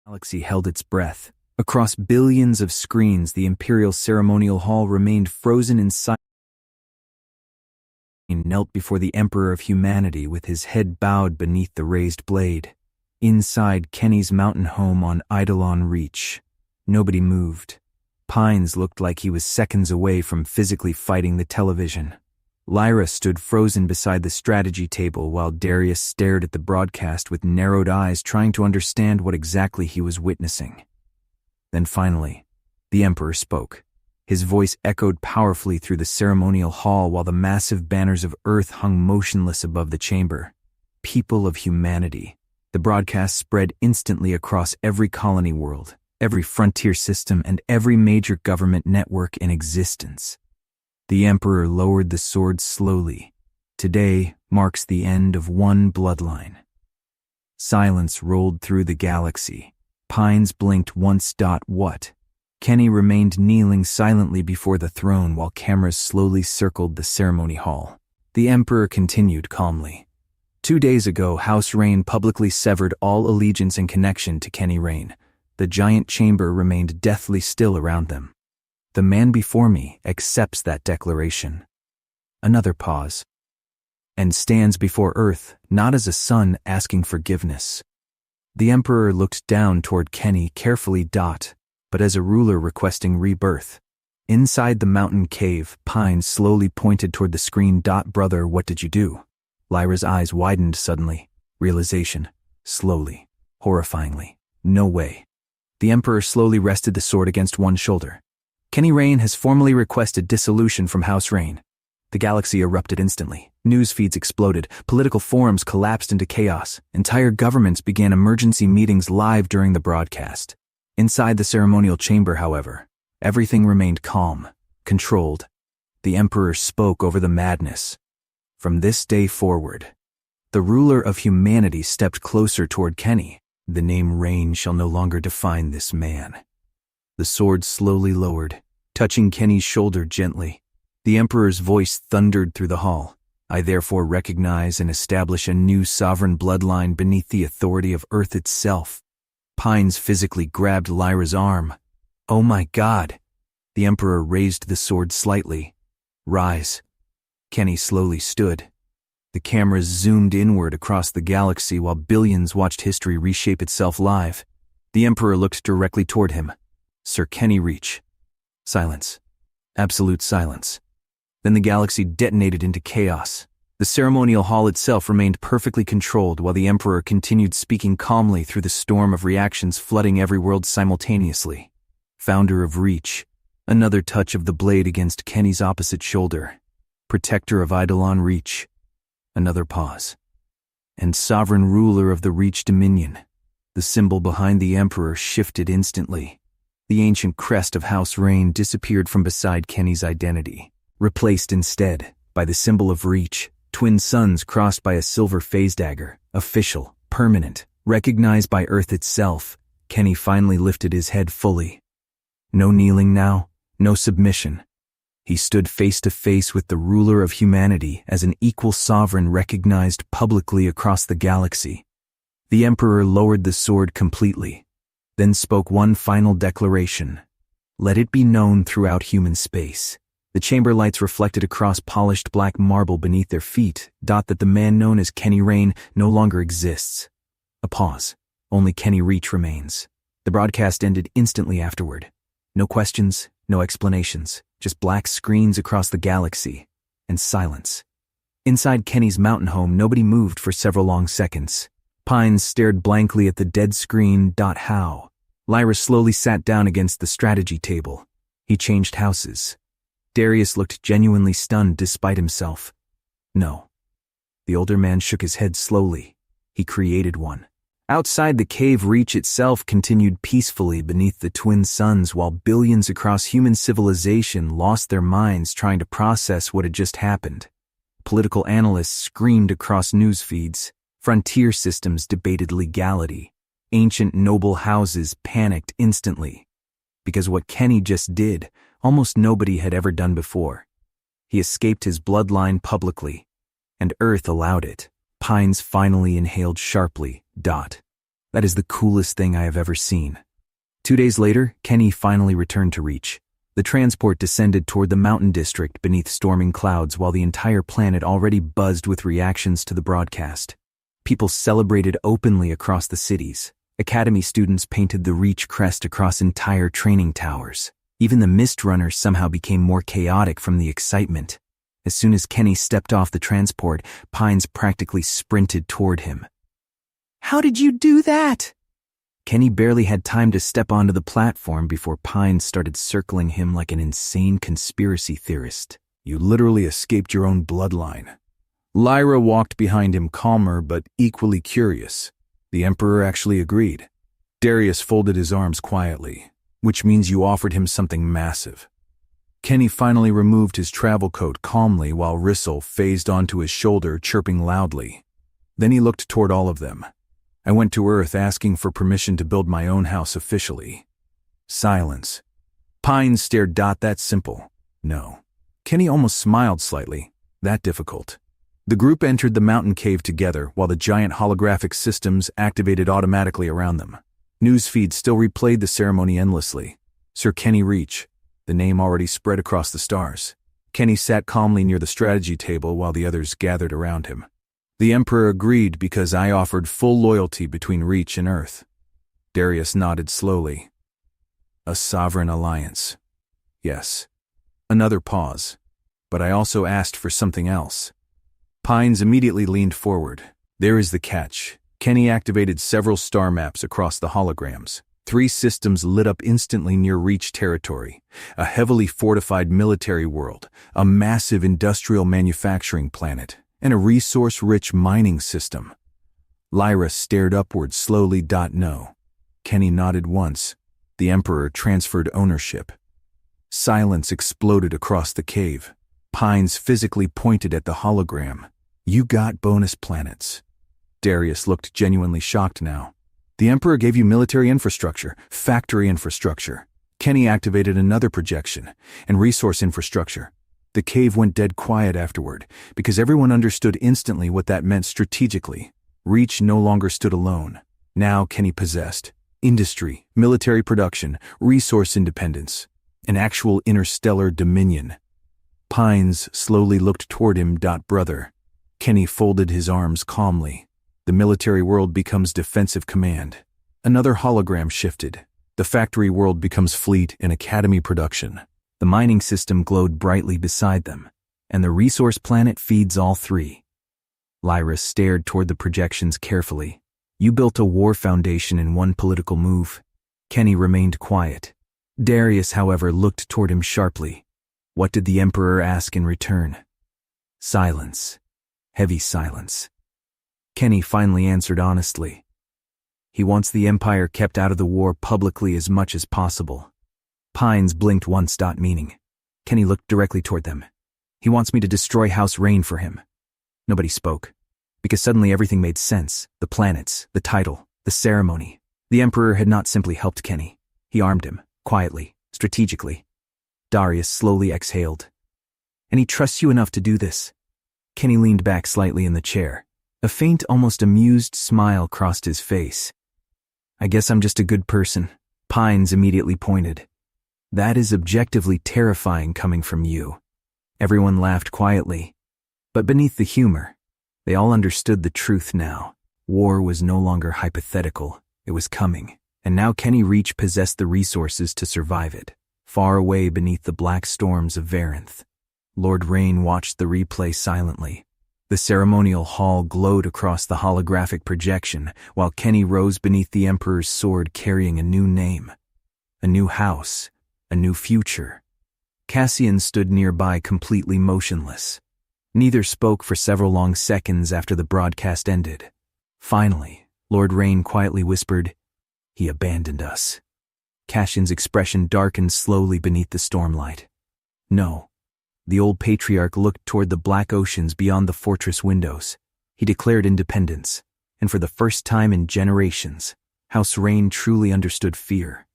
Galaxy held its breath. Across billions of screens, the Imperial Ceremonial Hall remained frozen in silence. He knelt before the Emperor of Humanity with his head bowed beneath the raised blade. Inside Kenny's mountain home on Eidolon Reach, nobody moved. Pines looked like he was seconds away from physically fighting the television. Lyra stood frozen beside the strategy table while Darius stared at the broadcast with narrowed eyes, trying to understand what exactly he was witnessing. Then finally, the Emperor spoke. His voice echoed powerfully through the ceremonial hall while the massive banners of Earth hung motionless above the chamber. People of humanity. The broadcast spread instantly across every colony world, every frontier system, and every major government network in existence. The Emperor lowered the sword slowly. Today marks the end of one bloodline. Silence rolled through the galaxy. Pines blinked once. What? Kenny remained kneeling silently before the throne while cameras slowly circled the ceremony hall. The Emperor continued calmly. 2 days ago, House Rain publicly severed all allegiance and connection to Kenny Rain. The giant chamber remained deathly still around them. The man before me accepts that declaration. Another pause. And stands before Earth, not as a son asking forgiveness. The Emperor looked down toward Kenny carefully, but as a ruler requesting rebirth. Inside the mountain cave, Pine slowly pointed toward the screen. Brother, what did you do? Lyra's eyes widened suddenly. Realization. Slowly. Horrifyingly. No way. The Emperor slowly rested the sword against one shoulder. Kenny Rain has formally requested dissolution from House Rain. The galaxy erupted instantly. News feeds exploded. Political forums collapsed into chaos. Entire governments began emergency meetings live during the broadcast. Inside the ceremonial chamber, however, everything remained calm, controlled. The Emperor spoke over the madness. From this day forward, the ruler of humanity stepped closer toward Kenny. The name Rain shall no longer define this man. The sword slowly lowered, touching Kenny's shoulder gently. The Emperor's voice thundered through the hall. I therefore recognize and establish a new sovereign bloodline beneath the authority of Earth itself. Pines physically grabbed Lyra's arm. Oh my God! The Emperor raised the sword slightly. Rise. Kenny slowly stood. The cameras zoomed inward across the galaxy while billions watched history reshape itself live. The Emperor looked directly toward him. Sir Kenny Reach. Silence. Absolute silence. Then the galaxy detonated into chaos. The ceremonial hall itself remained perfectly controlled while the Emperor continued speaking calmly through the storm of reactions flooding every world simultaneously. Founder of Reach. Another touch of the blade against Kenny's opposite shoulder. Protector of Eidolon Reach. Another pause. And sovereign ruler of the Reach Dominion. The symbol behind the Emperor shifted instantly. The ancient crest of House Rain disappeared from beside Kenny's identity, replaced instead by the symbol of Reach, twin suns crossed by a silver phase dagger, official, permanent, recognized by Earth itself. Kenny finally lifted his head fully. No kneeling now, no submission. He stood face to face with the ruler of humanity as an equal sovereign recognized publicly across the galaxy. The Emperor lowered the sword completely, then spoke one final declaration. Let it be known throughout human space. The chamber lights reflected across polished black marble beneath their feet, that the man known as Kenny Rain no longer exists. A pause. Only Kenny Reach remains. The broadcast ended instantly afterward. No questions, no explanations, just black screens across the galaxy, and silence. Inside Kenny's mountain home, nobody moved for several long seconds. Pines stared blankly at the dead screen. How? Lyra slowly sat down against the strategy table. He changed houses. Darius looked genuinely stunned despite himself. No. The older man shook his head slowly. He created one. Outside the cave, Reach itself continued peacefully beneath the twin suns while billions across human civilization lost their minds trying to process what had just happened. Political analysts screamed across news feeds. Frontier systems debated legality. Ancient noble houses panicked instantly. Because what Kenny just did, almost nobody had ever done before. He escaped his bloodline publicly, and Earth allowed it. Pines finally inhaled sharply. That is the coolest thing I have ever seen. 2 days later, Kenny finally returned to Reach. The transport descended toward the mountain district beneath storming clouds while the entire planet already buzzed with reactions to the broadcast. People celebrated openly across the cities. Academy students painted the Reach crest across entire training towers. Even the mist runners somehow became more chaotic from the excitement. As soon as Kenny stepped off the transport, Pines practically sprinted toward him. "How did you do that?" Kenny barely had time to step onto the platform before Pines started circling him like an insane conspiracy theorist. "You literally escaped your own bloodline." Lyra walked behind him, calmer but equally curious. The Emperor actually agreed. Darius folded his arms quietly, which means you offered him something massive. Kenny finally removed his travel coat calmly while Rissel phased onto his shoulder, chirping loudly. Then he looked toward all of them. "I went to Earth asking for permission to build my own house officially." Silence. Pines stared. "That simple?" "No." Kenny almost smiled slightly. "That difficult." The group entered the mountain cave together while the giant holographic systems activated automatically around them. News feeds still replayed the ceremony endlessly. Sir Kenny Reach. The name already spread across the stars. Kenny sat calmly near the strategy table while the others gathered around him. "The Emperor agreed because I offered full loyalty between Reach and Earth." Darius nodded slowly. "A sovereign alliance." "Yes." Another pause. "But I also asked for something else." Pines immediately leaned forward. "There is the catch." Kenny activated several star maps across the holograms. 3 systems lit up instantly near Reach territory. A heavily fortified military world, a massive industrial manufacturing planet, and a resource-rich mining system. Lyra stared upward slowly. "No." Kenny nodded once. The Emperor transferred ownership. Silence exploded across the cave. Pines physically pointed at the hologram. "You got bonus planets." Darius looked genuinely shocked now. "The Emperor gave you military infrastructure, factory infrastructure." Kenny activated another projection, and resource infrastructure. The cave went dead quiet afterward, because everyone understood instantly what that meant strategically. Reach no longer stood alone. Now Kenny possessed industry, military production, resource independence, an actual interstellar dominion. Pines slowly looked toward him. "Brother." Kenny folded his arms calmly. The military world becomes defensive command. Another hologram shifted. The factory world becomes fleet and academy production. The mining system glowed brightly beside them, and the resource planet feeds all 3. Lyra stared toward the projections carefully. "You built a war foundation in one political move." Kenny remained quiet. Darius, however, looked toward him sharply. What did the Emperor ask in return? Silence. Heavy silence. Kenny finally answered honestly. He wants the Empire kept out of the war publicly as much as possible. Pines blinked once. Meaning. Kenny looked directly toward them. He wants me to destroy House Rain for him. Nobody spoke, because suddenly everything made sense. The planets, the title, the ceremony. The Emperor had not simply helped Kenny. He armed him, quietly, strategically. Darius slowly exhaled. "And he trusts you enough to do this?" Kenny leaned back slightly in the chair. A faint, almost amused smile crossed his face. "I guess I'm just a good person." Pines immediately pointed. "That is objectively terrifying coming from you." Everyone laughed quietly. But beneath the humor, they all understood the truth now. War was no longer hypothetical. It was coming. And now Kenny Reach possessed the resources to survive it. Far away beneath the black storms of Varanth, Lord Rain watched the replay silently. The ceremonial hall glowed across the holographic projection, while Kenny rose beneath the Emperor's sword carrying a new name. A new house. A new future. Cassian stood nearby completely motionless. Neither spoke for several long seconds after the broadcast ended. Finally, Lord Rain quietly whispered, "He abandoned us." Cassian's expression darkened slowly beneath the stormlight. "No." The old patriarch looked toward the black oceans beyond the fortress windows. He declared independence, and for the first time in generations, House Rain truly understood fear.